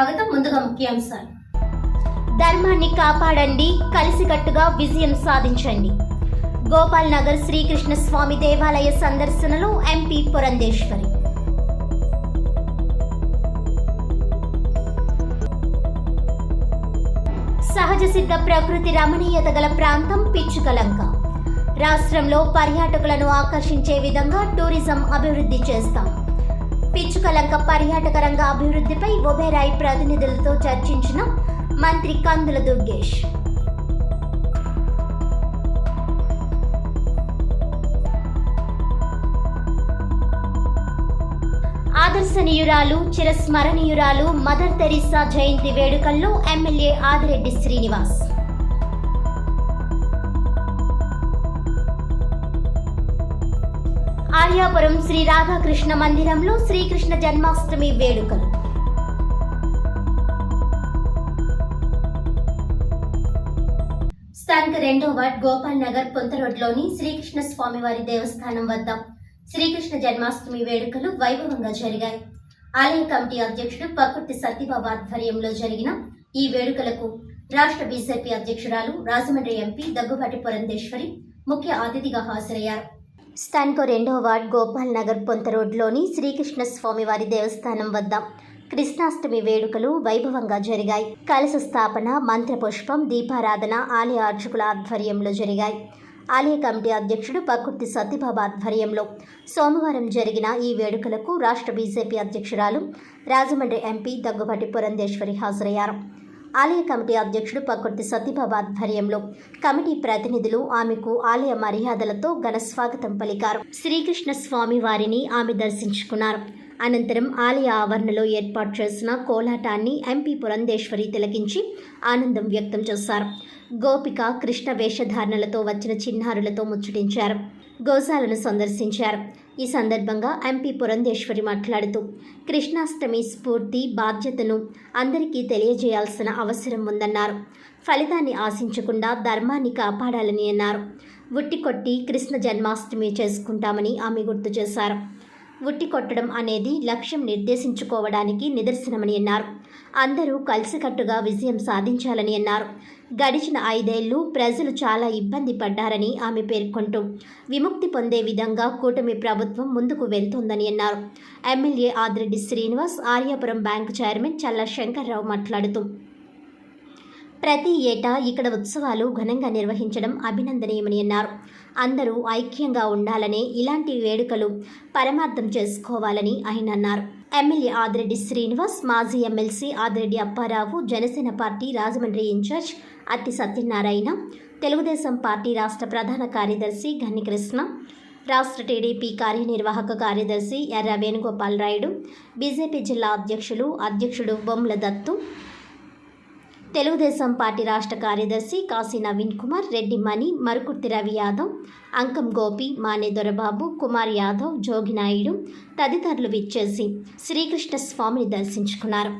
స్వాగతం. ముందుగా ముఖ్యాంశాలు. ధర్మాన్ని కాపాడండి, కలిసికట్టుగా విజయం సాధించండి. గోపాల్ నగర్ శ్రీకృష్ణ స్వామి దేవాలయ సందర్శనలో ఎంపీ పురంధేశ్వరి. సహజ సిద్ధ ప్రకృతి రమణీయత గల ప్రాంతం పిచ్చుకలంక. రాష్ట్రంలో పర్యాటకులను ఆకర్షించే విధంగా టూరిజం అభివృద్ధి చేస్తాం. పిచ్చుకలంక పర్యాటక రంగ అభివృద్ధిపై ఒబెరాయ్ ప్రతినిధులతో చర్చించిన మంత్రి కందుల దుర్గేష్. ఆదర్శనీయురాలు, చిరస్మరణీయురాలు మదర్ తెరీసా జయంతి వేడుకల్లో ఎమ్మెల్యే ఆదిరెడ్డి శ్రీనివాస్. ఆర్యాపురం శ్రీ రాధాకృష్ణ మందిరంలో శ్రీకృష్ణ జన్మాష్టమి వేడుకలు. స్థానిక 2వ వార్డ్ గోపాల్ నగర్ పొంత రోడ్లోని శ్రీకృష్ణ స్వామివారి దేవస్థానం వద్ద శ్రీకృష్ణ జన్మాష్టమి వేడుకలు వైభవంగా జరిగాయి. ఆలయ కమిటీ అధ్యక్షుడు పక్కుర్తి సత్యబాబు ఆధ్వర్యంలో జరిగిన ఈ వేడుకలకు రాష్ట్ర బీజేపీ అధ్యక్షురాలు, రాజమండ్రి ఎంపీ దగ్గుబాటి పురంధేశ్వరి ముఖ్య అతిథిగా హాజరయ్యారు. స్థానిక 2వ వార్డ్ గోపాల్ నగర్ పొంత రోడ్లోని శ్రీకృష్ణ స్వామివారి దేవస్థానం వద్ద కృష్ణాష్టమి వేడుకలు వైభవంగా జరిగాయి. కలశ స్థాపన, మంత్రపుష్పం, దీపారాధన ఆలయ అర్చకుల ఆధ్వర్యంలో జరిగాయి. ఆలయ కమిటీ అధ్యక్షుడు పక్కుర్తి సత్యబాబు ఆధ్వర్యంలో సోమవారం జరిగిన ఈ వేడుకలకు రాష్ట్ర బీజేపీ అధ్యక్షురాలు, రాజమండ్రి ఎంపీ దగ్గుబాటి పురంధేశ్వరి హాజరయ్యారు. ఆలయ కమిటీ అధ్యక్షుడు పక్కుర్తి సత్యబాబు ఆధ్వర్యంలో కమిటీ ప్రతినిధులు ఆమెకు ఆలయ మర్యాదలతో ఘన స్వాగతం పలికారు. శ్రీకృష్ణ స్వామి వారిని ఆమె దర్శించుకున్నారు. అనంతరం ఆలయ ఆవరణలో ఏర్పాటు చేసిన కోలాటాన్ని ఎంపీ పురంధేశ్వరి తిలకించి ఆనందం వ్యక్తం చేశారు. గోపిక, కృష్ణ వేషధారణలతో వచ్చిన చిన్నారులతో ముచ్చటించారు. గోశాలను సందర్శించారు. ఈ సందర్భంగా ఎంపీ పురంధేశ్వరి మాట్లాడుతూ కృష్ణాష్టమి స్ఫూర్తి, బాధ్యతను అందరికీ తెలియజేయాల్సిన అవసరం ఉందన్నారు. ఫలితాన్ని ఆశించకుండా ధర్మాన్ని కాపాడాలని అన్నారు. ఉట్టి కొట్టి కృష్ణ జన్మాష్టమి చేసుకుంటామని ఆమె గుర్తు చేశారు. ఉట్టి కొట్టడం అనేది లక్ష్యం నిర్దేశించుకోవడానికి నిదర్శనమని అన్నారు. అందరూ కలిసికట్టుగా విజయం సాధించాలని అన్నారు. గడిచిన 5 ఏళ్లు ప్రజలు చాలా ఇబ్బంది పడ్డారని ఆమె పేర్కొంటూ విముక్తి పొందే విధంగా కూటమి ప్రభుత్వం ముందుకు వెళ్తోందని అన్నారు. MLA Adireddy Srinivas, Aryapuram bank chairman Challa Shankarrao మాట్లాడుతూ ప్రతి ఏటా ఇక్కడ ఉత్సవాలు ఘనంగా నిర్వహించడం అభినందనీయమని అన్నారు. అందరూ ఐక్యంగా ఉండాలనే ఇలాంటి వేడుకలు పరమార్థం చేసుకోవాలని ఆయన అన్నారు. ఎమ్మెల్యే ఆదిరెడ్డి శ్రీనివాస్, మాజీ MLC Adireddy Apparao, Janasena party Rajahmundry incharge Atti Satyanarayana, Telugu Desam party రాష్ట్ర ప్రధాన కార్యదర్శి గన్ని కృష్ణ, రాష్ట్ర టీడీపీ కార్యనిర్వాహక కార్యదర్శి ఎర్ర వేణుగోపాల్ రాయుడు, బీజేపీ జిల్లా అధ్యక్షుడు బొమ్మల దత్తు, తెలుగుదేశం పార్టీ రాష్ట్ర కార్యదర్శి కాశీ నవీన్ కుమార్, రెడ్డి మణి, మరుకుర్తి రవి యాదవ్, అంకం గోపి, మానే దొరబాబు, కుమార్ యాదవ్, జోగి నాయుడు తదితరులు విచ్చేసి శ్రీకృష్ణ స్వామిని దర్శించుకున్నారు.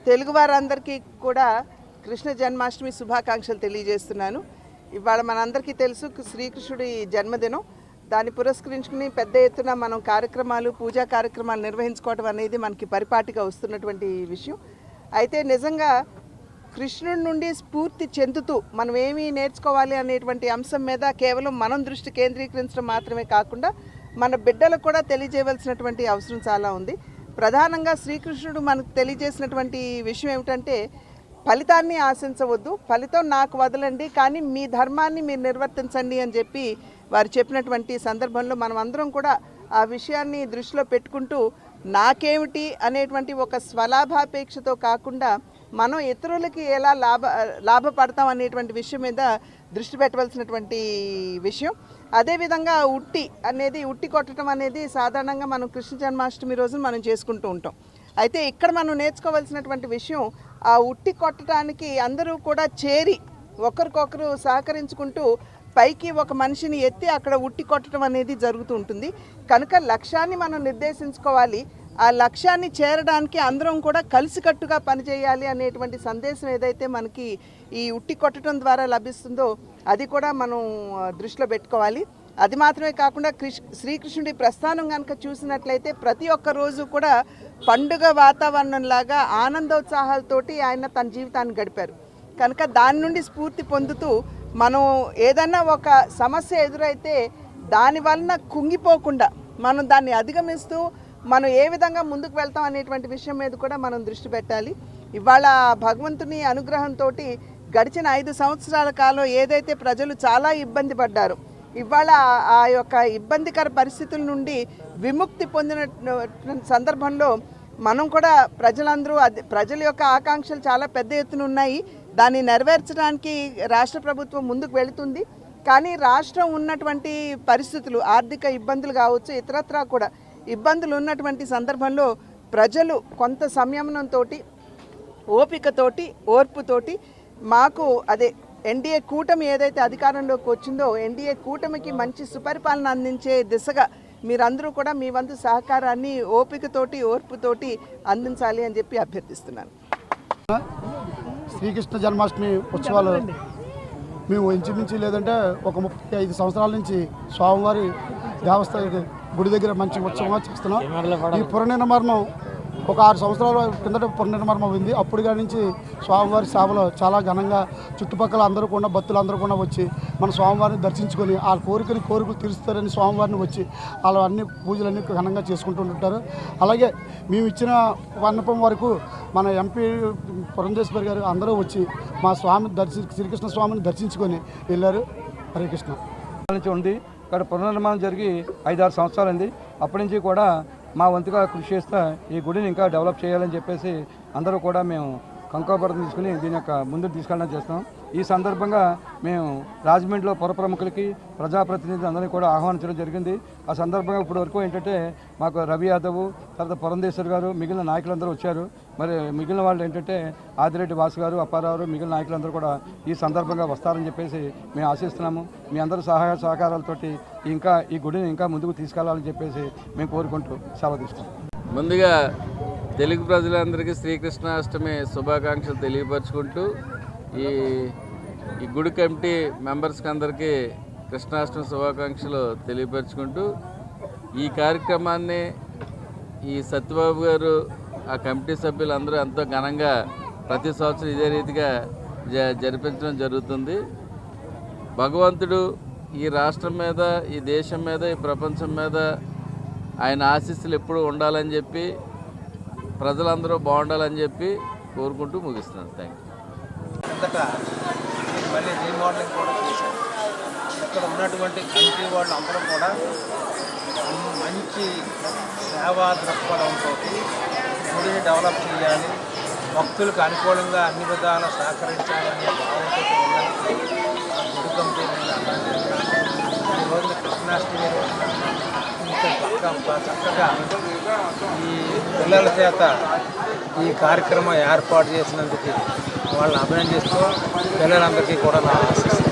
తెలుగు వారందరికీ కూడా కృష్ణ జన్మాష్టమి శుభాకాంక్షలు తెలియజేస్తున్నాను. ఇవాళ మనందరికీ తెలుసు శ్రీకృష్ణుడి జన్మదినం. దాన్ని పురస్కరించుకుని పెద్ద ఎత్తున మనం పూజా కార్యక్రమాలు నిర్వహించుకోవడం అనేది మనకి పరిపాటిగా వస్తున్నటువంటి విషయం. అయితే నిజంగా కృష్ణుడి నుండి స్ఫూర్తి చెందుతూ మనం ఏమీ నేర్చుకోవాలి అనేటువంటి అంశం మీద కేవలం మనం దృష్టి కేంద్రీకరించడం మాత్రమే కాకుండా మన బిడ్డలకు కూడా తెలియజేయవలసినటువంటి అవసరం చాలా ఉంది. ప్రధానంగా శ్రీకృష్ణుడు మనకు తెలియజేసినటువంటి విషయం ఏమిటంటే, ఫలితాన్ని ఆశించవద్దు, ఫలితం నాకు వదలండి, కానీ మీ ధర్మాన్ని మీరు నిర్వర్తించండి అని చెప్పి వారు చెప్పినటువంటి సందర్భంలో మనం అందరం కూడా ఆ విషయాన్ని దృష్టిలో పెట్టుకుంటూ నాకేమిటి అనేటువంటి ఒక స్వలాభాపేక్షతో కాకుండా మనం ఇతరులకి ఎలా లాభపడతాం అనేటువంటి విషయం మీద దృష్టి పెట్టవలసినటువంటి విషయం. అదేవిధంగా ఉట్టి కొట్టడం అనేది సాధారణంగా మనం కృష్ణ జన్మాష్టమి రోజున మనం చేసుకుంటూ ఉంటాం. అయితే ఇక్కడ మనం నేర్చుకోవాల్సినటువంటి విషయం, ఆ ఉట్టి కొట్టడానికి అందరూ కూడా చేరి ఒకరికొకరు సహకరించుకుంటూ పైకి ఒక మనిషిని ఎత్తి అక్కడ ఉట్టి కొట్టడం అనేది జరుగుతూ ఉంటుంది. కనుక లక్ష్యాన్ని మనం నిర్దేశించుకోవాలి. ఆ లక్ష్యాన్ని చేరడానికి అందరం కూడా కలిసికట్టుగా పనిచేయాలి అనేటువంటి సందేశం ఏదైతే మనకి ఈ ఉట్టి కొట్టడం ద్వారా లభిస్తుందో అది కూడా మనం దృష్టిలో పెట్టుకోవాలి. అది మాత్రమే కాకుండా శ్రీకృష్ణుడి ప్రస్థానం కనుక చూసినట్లయితే ప్రతి ఒక్క రోజు కూడా పండుగ వాతావరణంలాగా ఆనందోత్సాహాలతోటి ఆయన తన జీవితాన్ని గడిపారు. కనుక దాని నుండి స్ఫూర్తి పొందుతూ మనం ఏదన్నా ఒక సమస్య ఎదురైతే దాని వలన కుంగిపోకుండా మనం దాన్ని అధిగమిస్తూ మనం ఏ విధంగా ముందుకు వెళ్తాం అనేటువంటి విషయం మీద కూడా మనం దృష్టి పెట్టాలి. ఇవాళ భగవంతుని అనుగ్రహంతో గడిచిన 5 సంవత్సరాల కాలం ఏదైతే ప్రజలు చాలా ఇబ్బంది పడ్డారో, ఇవాళ ఆ యొక్క ఇబ్బందికర పరిస్థితుల నుండి విముక్తి పొందిన సందర్భంలో మనం కూడా ప్రజల యొక్క ఆకాంక్షలు చాలా పెద్ద ఎత్తున ఉన్నాయి. దాన్ని నెరవేర్చడానికి రాష్ట్ర ప్రభుత్వం ముందుకు వెళుతుంది. కానీ రాష్ట్రం ఉన్నటువంటి పరిస్థితులు, ఆర్థిక ఇబ్బందులు కావచ్చు, ఇతరత్రా కూడా ఇబ్బందులు ఉన్నటువంటి సందర్భంలో ప్రజలు కొంత సంయమనంతో, ఓపికతోటి, ఓర్పుతోటి మాకు ఎన్డీఏ కూటమి ఏదైతే అధికారంలోకి వచ్చిందో ఎన్డీఏ కూటమికి మంచి సుపరిపాలన అందించే దిశగా మీరందరూ కూడా మీ వంతు సహకారాన్ని ఓపికతోటి, ఓర్పుతోటి అందించాలి అని చెప్పి అభ్యర్థిస్తున్నాను. శ్రీకృష్ణ జన్మాష్టమి ఉత్సవాలు మేము ఇంచుమించి లేదంటే ఒక 35 సంవత్సరాల నుంచి స్వామివారి దేవస్థాన గుడి దగ్గర మంచి ఉత్సవంగా చేస్తున్నాం. ఈ పునర్నిర్మాణం ఒక 6 సంవత్సరాల కిందట పునర్నిర్మాణం అయింది. అప్పుడు కాడి నుంచి స్వామివారి సేవలో చాలా ఘనంగా చుట్టుపక్కల అందరూ కూడా భక్తులందరూ కూడా వచ్చి మన స్వామివారిని దర్శించుకొని ఆ కోరికలు తీరుస్తారని స్వామివారిని వచ్చి అలా అన్ని పూజలన్నీ ఘనంగా చేసుకుంటూ ఉంటారు. అలాగే మేము ఇచ్చిన వన్నపం వరకు మన ఎంపీ పురంధేశ్వరి గారు అందరూ వచ్చి మా శ్రీకృష్ణ స్వామిని దర్శించుకొని వెళ్ళారు. హరే కృష్ణ నుంచి ఉంది. ఇక్కడ పునర్నిర్మాణం జరిగి 5-6 సంవత్సరాలైంది. అప్పటి నుంచి కూడా మా వంతుగా కృషి చేస్తా ఈ గుడిని ఇంకా డెవలప్ చేయాలని చెప్పేసి అందరూ కూడా మేము కంకపడతం తీసుకుని దీని యొక్క ముందుకు తీసుకెళ్ళడం చేస్తాం. ఈ సందర్భంగా మేము రాజమండ్రిలో పుర ప్రముఖులకి, ప్రజాప్రతినిధులు అందరినీ కూడా ఆహ్వానించడం జరిగింది. ఆ సందర్భంగా ఇప్పటి వరకు ఏంటంటే మాకు రవి యాదవ్, తర్వాత పురంధేశ్వర్ గారు, మిగిలిన నాయకులందరూ వచ్చారు. మరి మిగిలిన వాళ్ళు ఏంటంటే ఆదిరెడ్డి వాసు గారు, అప్పారావు, మిగిలిన నాయకులందరూ కూడా ఈ సందర్భంగా వస్తారని చెప్పేసి మేము ఆశిస్తున్నాము. మీ అందరూ సహాయ సహకారాలతోటి ఇంకా ఈ గుడిని ఇంకా ముందుకు తీసుకెళ్లాలని చెప్పేసి మేము కోరుకుంటూ సెలవు తీసుకుంటాం. ముందుగా తెలుగు ప్రజలందరికీ శ్రీకృష్ణాష్టమి శుభాకాంక్షలు తెలియపరుచుకుంటూ ఈ గుడి కమిటీ మెంబర్స్కి అందరికీ కృష్ణాష్టమి శుభాకాంక్షలు తెలియపరుచుకుంటూ ఈ కార్యక్రమాన్ని ఈ సత్యబాబు గారు, ఆ కమిటీ సభ్యులందరూ ఎంతో ఘనంగా ప్రతి సంవత్సరం ఇదే రీతిగా జరిపించడం జరుగుతుంది. భగవంతుడు ఈ రాష్ట్రం మీద, ఈ దేశం మీద, ఈ ప్రపంచం మీద ఆయన ఆశీస్సులు ఎప్పుడూ ఉండాలని చెప్పి, ప్రజలందరూ బాగుండాలని చెప్పి కోరుకుంటూ ముగిస్తున్నాను. Thank you. మళ్ళీ రీమోడలింగ్ కూడా చేశారు. ఇక్కడ ఉన్నటువంటి కమిటీ వాళ్ళు అందరూ కూడా మంచి సేవా దృక్పథంతో గుడిని డెవలప్ చేయాలి, భక్తులకు అనుకూలంగా అన్ని విధాలా సహకరించాలనే భావంతో ఉండడానికి ఆ గుడి కమిటీ ఈ రోజున కృష్ణాష్టమి రోజున చక్కగా ఈ పిల్లల చేత ఈ కార్యక్రమం ఏర్పాటు చేసినందుకు వాళ్ళని అభినందిస్తూ పిల్లలందరికీ కూడా నా ఆశీస్సులు.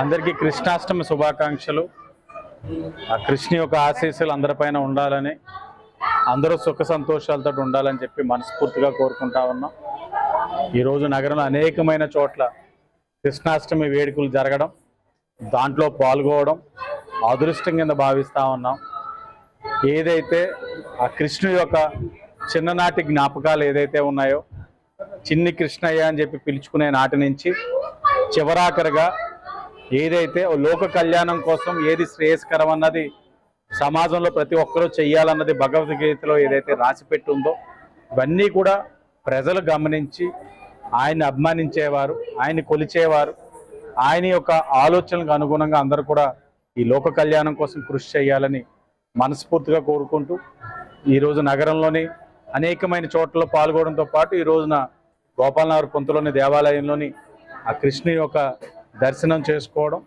అందరికీ కృష్ణాష్టమి శుభాకాంక్షలు. ఆ కృష్ణ యొక్క ఆశీస్సులు అందరిపైన ఉండాలని అందరూ సుఖ సంతోషాలతో ఉండాలని చెప్పి మనస్ఫూర్తిగా కోరుకుంటా ఉన్నాం. ఈరోజు నగరంలో అనేకమైన చోట్ల కృష్ణాష్టమి వేడుకలు జరగడం, దాంట్లో పాల్గొనడం అదృష్టం కింద భావిస్తూ ఉన్నాం. ఏదైతే ఆ కృష్ణుడి యొక్క చిన్ననాటి జ్ఞాపకాలు ఏదైతే ఉన్నాయో, చిన్ని కృష్ణయ్య అని చెప్పి పిలుచుకునే నాటి నుంచి చివరాఖరిగా ఏదైతే లోక కళ్యాణం కోసం ఏది శ్రేయస్కరం అన్నది సమాజంలో ప్రతి ఒక్కరూ చెయ్యాలన్నది భగవద్గీతలో ఏదైతే రాసిపెట్టి ఉందో, ఇవన్నీ కూడా ప్రజలు గమనించి ఆయన్ని అభిమానించేవారు, ఆయన్ని కొలిచేవారు. ఆయన యొక్క ఆలోచనలకు అనుగుణంగా అందరూ కూడా ఈ లోక కళ్యాణం కోసం కృషి చేయాలని మనస్ఫూర్తిగా కోరుకుంటూ ఈరోజు నగరంలోని అనేకమైన చోట్ల పాల్గొనడంతో పాటు ఈ రోజున గోపాలనగర్ పొంతలోని దేవాలయంలోని ఆ కృష్ణుని యొక్క దర్శనం చేసుకోవడం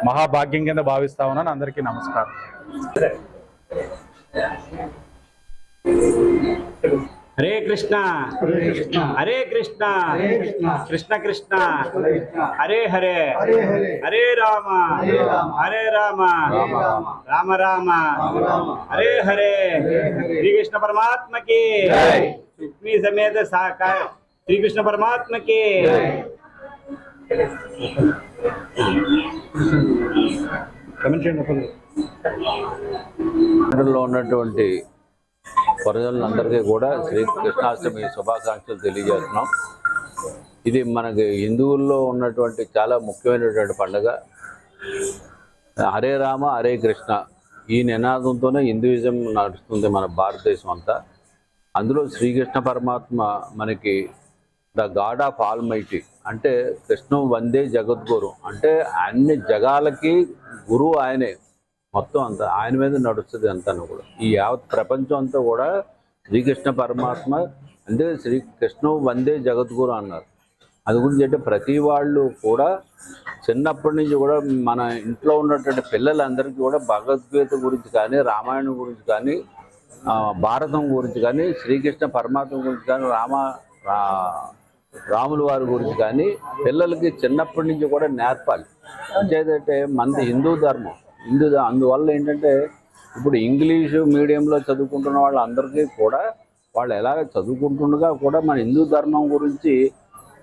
మహాభాగ్యం కింద భావిస్తా ఉన్నాను. అందరికీ నమస్కారం. హరే కృష్ణ హరే కృష్ణ కృష్ణ కృష్ణ హరే హరే హరే రామ హరే రామ రామ రామ హరే హరే. శ్రీకృష్ణ పరమాత్మకి రుక్మిణీ సమేత శ్రీకృష్ణ పరమాత్మకి. లో ఉన్నటువంటి ప్రజలందరికీ కూడా శ్రీకృష్ణాష్టమి శుభాకాంక్షలు తెలియజేస్తున్నాం. ఇది మనకి హిందువుల్లో ఉన్నటువంటి చాలా ముఖ్యమైనటువంటి పండుగ. హరే రామ హరే కృష్ణ ఈ నినాదంతోనే హిందూయిజం నడుస్తుంది మన భారతదేశం అంతా. అందులో శ్రీకృష్ణ పరమాత్మ మనకి ద గాడ్ ఆఫ్ ఆల్మైటీ, అంటే కృష్ణం వందే జగద్గురు, అంటే అన్ని జగాలకి గురువు ఆయనే. మొత్తం అంతా ఆయన మీద నడుస్తుంది అంతా కూడా. ఈ యావత్ ప్రపంచం అంతా కూడా శ్రీకృష్ణ పరమాత్మ, అంటే శ్రీకృష్ణం వందే జగద్గురు అన్నారు. అది గురించి అంటే ప్రతి వాళ్ళు కూడా చిన్నప్పటి నుంచి కూడా మన ఇంట్లో ఉన్నటువంటి పిల్లలందరికీ కూడా భగవద్గీత గురించి కానీ, రామాయణం గురించి కానీ, భారతం గురించి కానీ, శ్రీకృష్ణ పరమాత్మ గురించి కానీ, రాముల వారి గురించి కానీ పిల్లలకి చిన్నప్పటి నుంచి కూడా నేర్పాలి. అంతేదంటే మనది హిందూ ధర్మం. అందువల్ల ఏంటంటే ఇప్పుడు ఇంగ్లీషు మీడియంలో చదువుకుంటున్న వాళ్ళందరికీ కూడా వాళ్ళు ఎలాగ చదువుకుంటుండగా కూడా మన హిందూ ధర్మం గురించి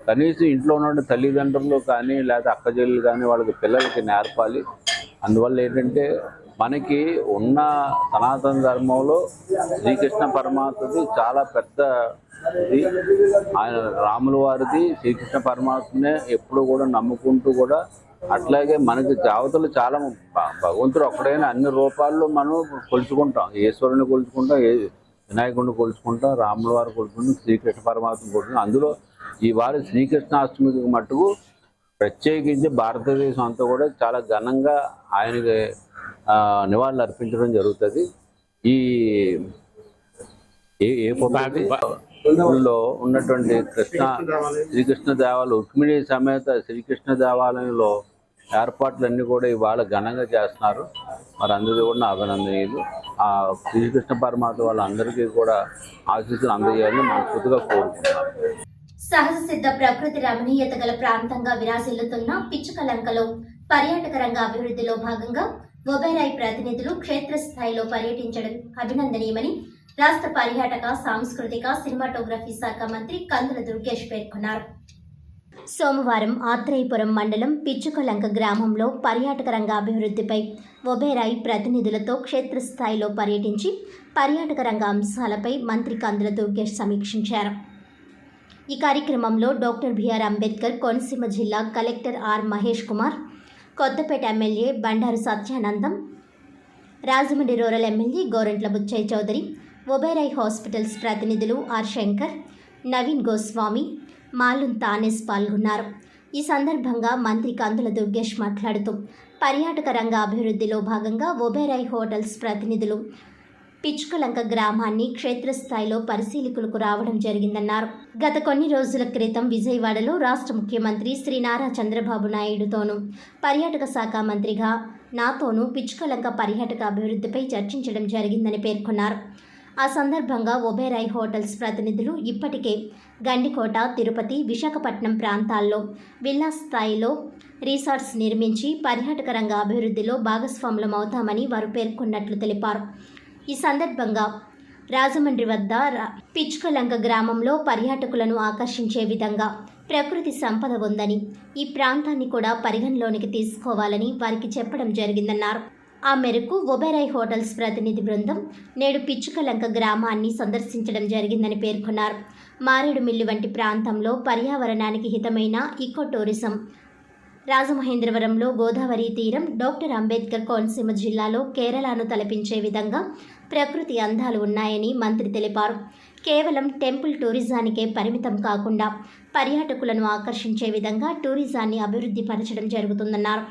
కనీసం ఇంట్లో ఉన్న తల్లిదండ్రులు కానీ లేదా అక్కచెల్లెలు కానీ వాళ్ళకి పిల్లలకి నేర్పాలి. అందువల్ల ఏంటంటే మనకి ఉన్న సనాతన ధర్మంలో శ్రీకృష్ణ పరమాత్మది చాలా పెద్ద ఆయన రాముల వారిది శ్రీకృష్ణ పరమాత్మనే ఎప్పుడు కూడా నమ్ముకుంటూ కూడా, అట్లాగే మనకి దేవతలు చాలా భగవంతుడు ఒక్కడైనా అన్ని రూపాల్లో మనం కొలుచుకుంటాం. ఈశ్వరుని కొలుచుకుంటాం, వినాయకుడిని కొలుచుకుంటాం, రాముల వారు కొలుచుకుంటాం, శ్రీకృష్ణ పరమాత్మ కొలుచుకుంటాం. అందులో ఈ వారి శ్రీకృష్ణాష్టమికి మట్టుకు ప్రత్యేకించి భారతదేశం అంతా కూడా చాలా ఘనంగా ఆయనకి నివాళులు అర్పించడం జరుగుతుంది. ఈ లో ఉన్నటువంటి శ్రీకృష్ణ దేవాలయం, రుక్మిణీ సమేత శ్రీకృష్ణ దేవాలయంలో ఏర్పాట్లన్నీ కూడా ఇవాళ ఘనంగా చేస్తున్నారు. మరి అందరికీ కూడా అభినందనీయులు. ఆ శ్రీకృష్ణ పరమాత్మ వాళ్ళందరికీ కూడా ఆశీస్సులు అందజేయాలని మనస్ఫూర్తిగా కోరుకుంటున్నాను. సహజ సిద్ధ ప్రకృతి రమణీయత గల ప్రాంతంగా విరాజిల్లుతున్న పిచ్చుకలంకలో పర్యాటక రంగ అభివృద్ధిలో భాగంగా ఒబెరాయ్ ప్రతినిధులు క్షేత్రస్థాయిలో పర్యటించడం అభినందనీయమని రాష్ట్ర పర్యాటక, సాంస్కృతిక, సినిమాటోగ్రఫీ శాఖ మంత్రి కందుల దుర్గేష్ పేర్కొన్నారు. సోమవారం ఆత్రేయపురం మండలం పిచ్చుకలంక గ్రామంలో పర్యాటక రంగ అభివృద్ధిపై ఒబెరాయ్ ప్రతినిధులతో క్షేత్రస్థాయిలో పర్యటించి పర్యాటక రంగ అంశాలపై మంత్రి కందుల దుర్గేష్ సమీక్షించారు. ఈ కార్యక్రమంలో డాక్టర్ బిఆర్ అంబేద్కర్ కోనసీమ జిల్లా collector R Mahesh Kumar, Kothapeta MLA Bandaru Satyanandam, Rajahmundry rural MLA Gorantla Butchaiah Chowdary, Oberoi hospitals ప్రతినిధులు ఆర్ శంకర్, నవీన్ గోస్వామి, మాలున్ తానేస్ పాల్గొన్నారు. ఈ సందర్భంగా మంత్రి కందుల దుర్గేష్ మాట్లాడుతూ పర్యాటక రంగ అభివృద్ధిలో భాగంగా ఒబెరాయ్ హోటల్స్ ప్రతినిధులు పిచ్చుకలంక గ్రామాన్ని క్షేత్రస్థాయిలో పరిశీలకులకు రావడం జరిగిందన్నారు. గత కొన్ని రోజుల క్రితం విజయవాడలో రాష్ట్ర ముఖ్యమంత్రి శ్రీ నారా చంద్రబాబు నాయుడుతోనూ, పర్యాటక శాఖ మంత్రిగా నాతోనూ పిచ్చుకలంక పర్యాటక అభివృద్ధిపై చర్చించడం జరిగిందని పేర్కొన్నారు. ఆ సందర్భంగా ఒబెరాయ్ హోటల్స్ ప్రతినిధులు ఇప్పటికే గండికోట, తిరుపతి, విశాఖపట్నం ప్రాంతాల్లో విల్లా స్థాయిలో రిసార్ట్స్ నిర్మించి పర్యాటక రంగ అభివృద్ధిలో భాగస్వాములమవుతామని వారు పేర్కొన్నట్లు తెలిపారు. ఈ సందర్భంగా రాజమండ్రి వద్ద పిచ్చుకలంక గ్రామంలో పర్యాటకులను ఆకర్షించే విధంగా ప్రకృతి సంపద ఉందని, ఈ ప్రాంతాన్ని కూడా పరిగణలోనికి తీసుకోవాలని వారికి చెప్పడం జరిగిందన్నారు. ఆ మేరకు ఒబెరాయ్ హోటల్స్ ప్రతినిధి బృందం నేడు పిచ్చుకలంక గ్రామాన్ని సందర్శించడం జరిగిందని పేర్కొన్నారు. మారేడుమిల్లి వంటి ప్రాంతంలో పర్యావరణానికి హితమైన ఈకో టూరిజం, రాజమహేంద్రవరంలో గోదావరి తీరం, డాక్టర్ అంబేద్కర్ కోనసీమ జిల్లాలో కేరళను తలపించే విధంగా ప్రకృతి అందాలు ఉన్నాయని మంత్రి తెలిపారు. కేవలం టెంపుల్ టూరిజానికే పరిమితం కాకుండా పర్యాటకులను ఆకర్షించే విధంగా టూరిజాన్ని అభివృద్ధి పరచడం జరుగుతుందన్నారు.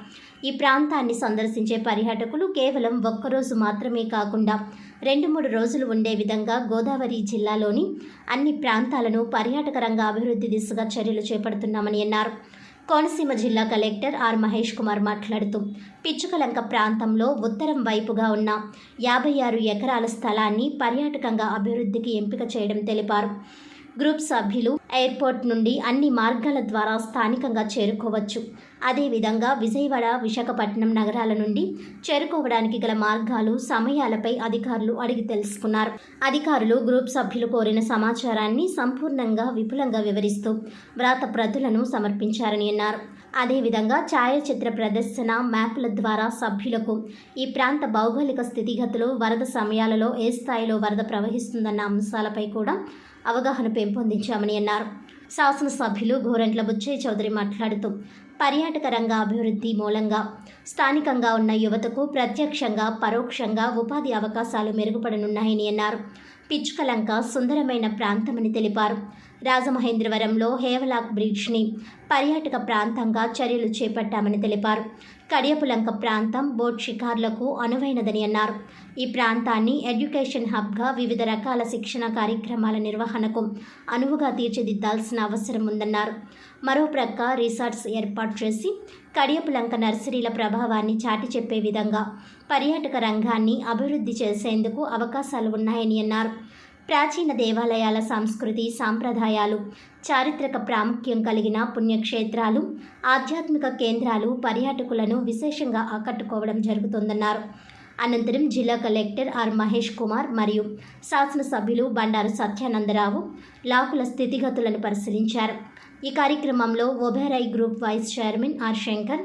ఈ ప్రాంతాన్ని సందర్శించే పర్యాటకులు కేవలం ఒక్కరోజు మాత్రమే కాకుండా 2-3 రోజులు ఉండే విధంగా గోదావరి జిల్లాలోని అన్ని ప్రాంతాలను పర్యాటక రంగ అభివృద్ధి దిశగా చర్యలు చేపడుతున్నామని అన్నారు. కోనసీమ జిల్లా కలెక్టర్ ఆర్ మహేష్ కుమార్ మాట్లాడుతూ పిచ్చుకలంక ప్రాంతంలో ఉత్తరం వైపుగా ఉన్న 56 ఎకరాల స్థలాన్ని పర్యాటకంగా అభివృద్ధికి ఎంపిక చేయడం తెలిపారు. గ్రూప్ సభ్యులు ఎయిర్పోర్ట్ నుండి అన్ని మార్గాల ద్వారా స్థానికంగా చేరుకోవచ్చు. అదేవిధంగా విజయవాడ, విశాఖపట్నం నగరాల నుండి చేరుకోవడానికి గల మార్గాలు, సమయాలపై అధికారులు అడిగి తెలుసుకున్నారు. అధికారులు గ్రూప్ సభ్యులు కోరిన సమాచారాన్ని సంపూర్ణంగా విపులంగా వివరిస్తూ వ్రాత ప్రతులను సమర్పించారని అన్నారు. అదేవిధంగా ఛాయాచిత్ర ప్రదర్శన, మ్యాప్ల ద్వారా సభ్యులకు ఈ ప్రాంత భౌగోళిక స్థితిగతులు, వరద సమయాలలో ఏ స్థాయిలో వరద ప్రవహిస్తుందన్న అంశాలపై కూడా అవగాహన పెంపొందించామని అన్నారు. శాసనసభ్యులు గోరంట్ల బుచ్చయ్య చౌదరి మాట్లాడుతూ పర్యాటక రంగ అభివృద్ధి మూలంగా స్థానికంగా ఉన్న యువతకు ప్రత్యక్షంగా, పరోక్షంగా ఉపాధి అవకాశాలు మెరుగుపడనున్నాయని అన్నారు. పిచ్చుకలంక సుందరమైన ప్రాంతమని తెలిపారు. రాజమహేంద్రవరంలో హేవలాక్ బ్రిడ్జ్ని పర్యాటక ప్రాంతంగా చర్యలు చేపట్టామని తెలిపారు. కడియపులంక ప్రాంతం బోట్ షికార్లకు అనువైనదని అన్నారు. ఈ ప్రాంతాన్ని ఎడ్యుకేషన్ హబ్గా, వివిధ రకాల శిక్షణ కార్యక్రమాల నిర్వహణకు అనువుగా తీర్చిదిద్దాల్సిన అవసరం ఉందన్నారు. మరో ప్రక్క రిసార్ట్స్ ఏర్పాటు చేసి కడియపులంక నర్సరీల ప్రభావాన్ని చాటి చెప్పే విధంగా పర్యాటక రంగాన్ని అభివృద్ధి చేసేందుకు అవకాశాలు ఉన్నాయని అన్నారు. ప్రాచీన దేవాలయాల సంస్కృతి, సాంప్రదాయాలు, చారిత్రక ప్రాముఖ్యం కలిగిన పుణ్యక్షేత్రాలు, ఆధ్యాత్మిక కేంద్రాలు పర్యాటకులను విశేషంగా ఆకట్టుకోవడం జరుగుతుందన్నారు. అనంతరం జిల్లా కలెక్టర్ ఆర్ మహేష్ కుమార్ మరియు శాసనసభ్యులు బండారు సత్యానందరావు లాకుల స్థితిగతులను పరిశీలించారు. ఈ కార్యక్రమంలో Oberoi group vice chairman R Shankar,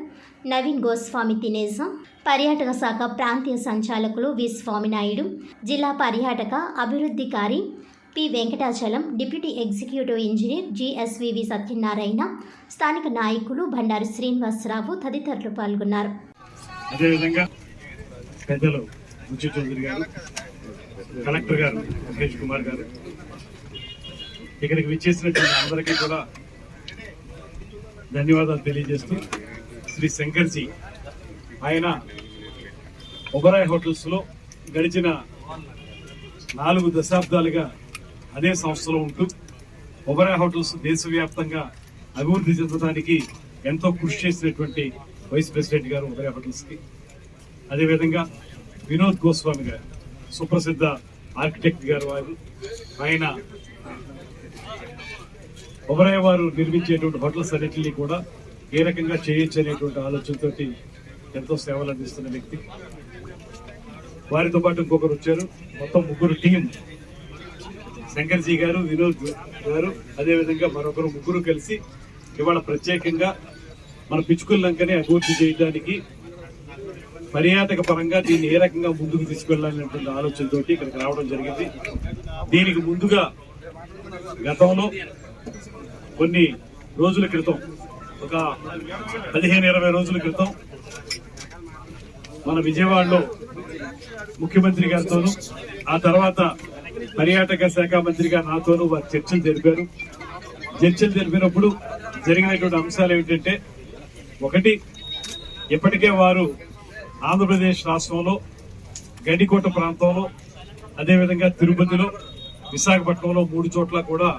Naveen Goswami Taneja, పర్యాటక శాఖ ప్రాంతీయ సంచాలకులు వి స్వామినాయుడు, జిల్లా పర్యాటక అభివృద్ధికారి P Venkatachalam, deputy executive engineer GSVV Satyanarayana, స్థానిక నాయకులు బండారు శ్రీనివాసరావు తదితరులు పాల్గొన్నారు. అదేవిధంగా పెద్దలు బుచ్చి చౌదరి గారు, కలెక్టర్ గారు మహేష్ కుమార్ గారు, ఇక్కడికి విచ్చేసినటువంటి అందరికీ కూడా ధన్యవాదాలు తెలియజేస్తూ, శ్రీ శంకర్జీ ఆయన ఒబెరాయ్ హోటల్స్లో గడిచిన 4 దశాబ్దాలుగా అదే సంస్థలో ఉంటూ ఒబెరాయ్ హోటల్స్ దేశవ్యాప్తంగా అభివృద్ధి చెందడానికి ఎంతో కృషి చేసినటువంటి వైస్ ప్రెసిడెంట్ గారు ఒబెరాయ్ హోటల్స్కి. అదేవిధంగా వినోద్ గోస్వామి గారు, సుప్రసిద్ధ ఆర్కిటెక్ట్ గారు, ఆయన ఒబెరాయ్ వారు నిర్మించేటువంటి హోటల్స్ అన్నింటినీ కూడా ఏ రకంగా చేయొచ్చు అనేటువంటి ఆలోచనతో ఎంతో సేవలు అందిస్తున్న వ్యక్తి. వారితో పాటు ఇంకొకరు వచ్చారు. మొత్తం 3 టీం, శంకర్జీ గారు, వినోద్ గారు, అదేవిధంగా మరొకరు, 3 కలిసి ఇవాళ ప్రత్యేకంగా మన పిచ్చుకలంకని అభివృద్ధి చేయడానికి పర్యాటక పరంగా దీన్ని ఏ రకంగా ముందుకు తీసుకెళ్లాలనేటువంటి ఆలోచనతో ఇక్కడికి రావడం జరిగింది. దీనికి ముందుగా గతంలో కొన్ని రోజుల క్రితం, ఒక 15-20 రోజుల క్రితం మన విజయవాడలో ముఖ్యమంత్రి గారితోనూ, ఆ తర్వాత పర్యాటక శాఖ మంత్రిగా నాతోనూ వారు చర్చలు జరిపారు. చర్చలు జరిపినప్పుడు జరిగినటువంటి అంశాలు ఏమిటంటే, ఒకటి, ఇప్పటికే వారు ఆంధ్రప్రదేశ్ రాష్ట్రంలో గండికోట ప్రాంతంలో, అదేవిధంగా తిరుపతిలో, విశాఖపట్నంలో 3 చోట్ల కూడా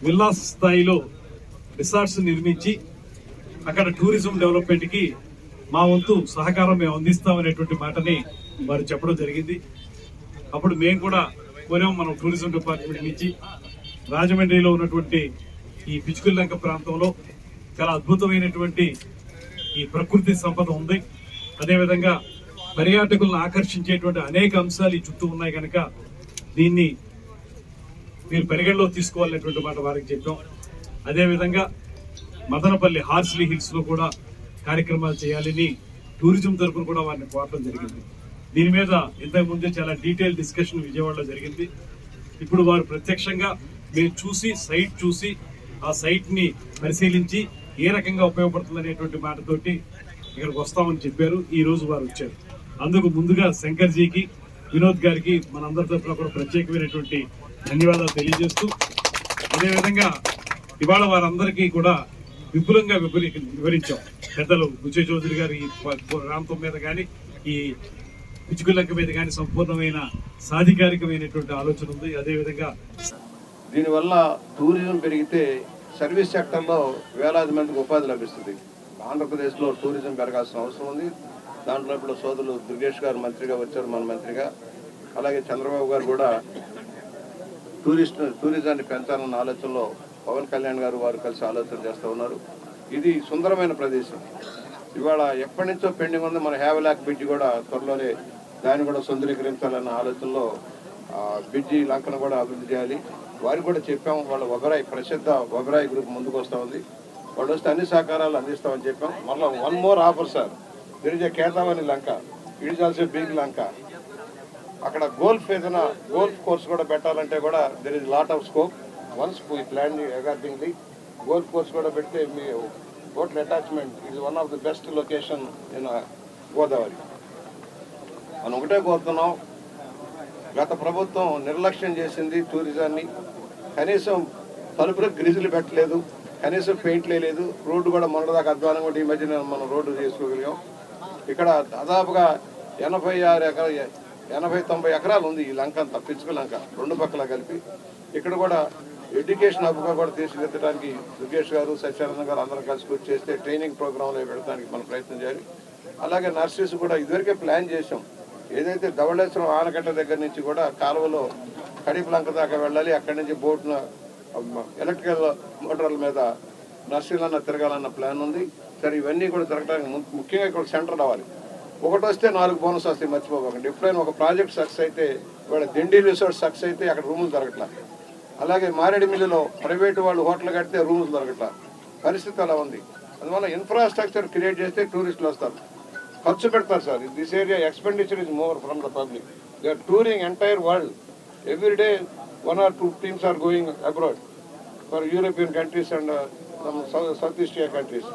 విల్లాస్ స్థాయిలో రిసార్ట్స్ నిర్మించి అక్కడ టూరిజం డెవలప్మెంట్కి మా వంతు సహకారం మేము అందిస్తామనేటువంటి మాటని వారు చెప్పడం జరిగింది. అప్పుడు మేము కూడా కోరాం, మనం టూరిజం డిపార్ట్మెంట్ నుంచి రాజమండ్రిలో ఉన్నటువంటి ఈ పిచ్చుకలంక ప్రాంతంలో చాలా అద్భుతమైనటువంటి ఈ ప్రకృతి సంపద ఉంది. అదేవిధంగా పర్యాటకులను ఆకర్షించేటువంటి అనేక అంశాలు ఈ చుట్టూ ఉన్నాయి కనుక దీన్ని మీరు పరిగణలో తీసుకోవాలనేటువంటి మాట వారికి చెప్పాం. అదేవిధంగా మదనపల్లి హార్స్లీ హిల్స్లో కూడా కార్యక్రమాలు చేయాలని టూరిజం తరఫున కూడా వారిని కోరడం జరిగింది. దీని మీద ఇంతకుముందే చాలా డీటెయిల్ డిస్కషన్ విజయవాడలో జరిగింది. ఇప్పుడు వారు ప్రత్యక్షంగా మేము సైట్ చూసి ఆ సైట్ని పరిశీలించి ఏ రకంగా ఉపయోగపడుతుంది అనేటువంటి మాటతోటి ఇక్కడికి వస్తామని చెప్పారు. ఈ రోజు వారు వచ్చారు. అందుకు ముందుగా శంకర్జీకి, వినోద్ గారికి మనందరి తరఫున కూడా ప్రత్యేకమైనటువంటి ధన్యవాదాలు తెలియజేస్తూ, అదేవిధంగా ఇవాళ వారందరికీ కూడా విపులంగా వివరించాం. పెద్దలు బుచ్చయ్య చౌదరి గారు ఈ ప్రాంతం మీద కానీ, ఈ పిచ్చుకులక్క మీద కానీ సంపూర్ణమైన సాధికారికమైనటువంటి ఆలోచన ఉంది. అదేవిధంగా దీనివల్ల టూరిజం పెరిగితే సర్వీస్ సెక్టర్లో వేలాది మందికి ఉపాధి లభిస్తుంది. ఆంధ్రప్రదేశ్లో టూరిజం పెరగాల్సిన అవసరం ఉంది. దాంట్లో ఇప్పుడు సోదరులు దుర్గేష్ గారు మంత్రిగా వచ్చారు, మన మంత్రిగా. అలాగే చంద్రబాబు గారు కూడా టూరిజాన్ని పెంచాలన్న ఆలోచనలో పవన్ కళ్యాణ్ గారు వారు కలిసి ఆలోచన చేస్తూ ఉన్నారు. ఇది సుందరమైన ప్రదేశం. ఇవాళ ఎప్పటి నుంచో పెండింగ్ ఉంది. మన హ్యావలాక్ బ్రిడ్జి కూడా త్వరలోనే దాన్ని కూడా సుందరీకరించాలన్న ఆలోచనలో బ్రిడ్జి లంకను కూడా అభివృద్ధి చేయాలి. వారికి కూడా చెప్పాం. వాళ్ళ ఒబరాయ్, ప్రసిద్ధ ఒబరాయ్ గ్రూప్ ముందుకు వస్తూ ఉంది. వాళ్ళు వస్తే అన్ని సహకారాలు అందిస్తామని చెప్పాం. మళ్ళీ one more offer sir, there is a Kethavani Lanka, it is also big Lanka. అక్కడ ఏదైనా గోల్ఫ్ కోర్స్ కూడా పెట్టాలంటే కూడా there is lot of scope. Once we plan accordingly golf course కూడా పెడితే మీ టోటల్ అటాచ్మెంట్ ఇది one of the best location in Godavari. మనం ఒకటే కోరుతున్నాం, గత ప్రభుత్వం నిర్లక్ష్యం చేసింది టూరిజాన్ని. కనీసం తలుపులకు గ్రిజులు పెట్టలేదు, కనీసం పెయింట్లు లేదు. రోడ్డు కూడా మొన్నదాకా అధ్వానం కూడా ఈ మధ్యన మనం రోడ్డు చేసుకోగలిగాం. ఇక్కడ దాదాపుగా 80-90 ఎకరాలు ఉంది ఈ లంక అంతా, పిచ్చుక లంక రెండు పక్కల కలిపి. ఇక్కడ కూడా ఎడ్యుకేషన్ హబ్గా కూడా తీర్చిదిద్దడానికి దుర్గేష్ గారు, సత్యానంద గారు అందరం కలిసి చేస్తే ట్రైనింగ్ ప్రోగ్రాంలో పెట్టడానికి మనం ప్రయత్నం చేయాలి. అలాగే నర్సరీస్ కూడా ఇదివరకే ప్లాన్ చేసాం. ఏదైతే ధవళేశ్వరం ఆనకట్ట దగ్గర నుంచి కూడా కాలువలో కడిపు లంక దాకా వెళ్ళాలి. అక్కడి నుంచి బోట్ను ఎలక్ట్రికల్ మోటార్ల మీద నర్సరీలన్నా తిరగాలన్న ప్లాన్ ఉంది. సరే, ఇవన్నీ కూడా తిరగడానికి ముఖ్యంగా ఇక్కడ సెంటర్ రావాలి. ఒకటి వస్తే 4 బోనస్ వస్తాయి, మర్చిపోకండి. ఎప్పుడైనా ఒక ప్రాజెక్ట్ సక్సెస్ అయితే, ఇవాళ దిండి రిసార్ట్ సక్సెస్ అయితే అక్కడ రూములు దొరకట్లా. అలాగే మారేడుమిల్లిలో ప్రైవేటు వాళ్ళు హోటల్ కడితే రూములు దొరకట్లా. పరిస్థితి అలా ఉంది. అందువల్ల ఇన్ఫ్రాస్ట్రక్చర్ క్రియేట్ చేస్తే టూరిస్టులు వస్తారు, ఖర్చు పెడతారు sir. This area expenditure is more from the public. They are touring entire world. Every day 1 or 2 teams are going abroad for European countries and Southeast Asia countries.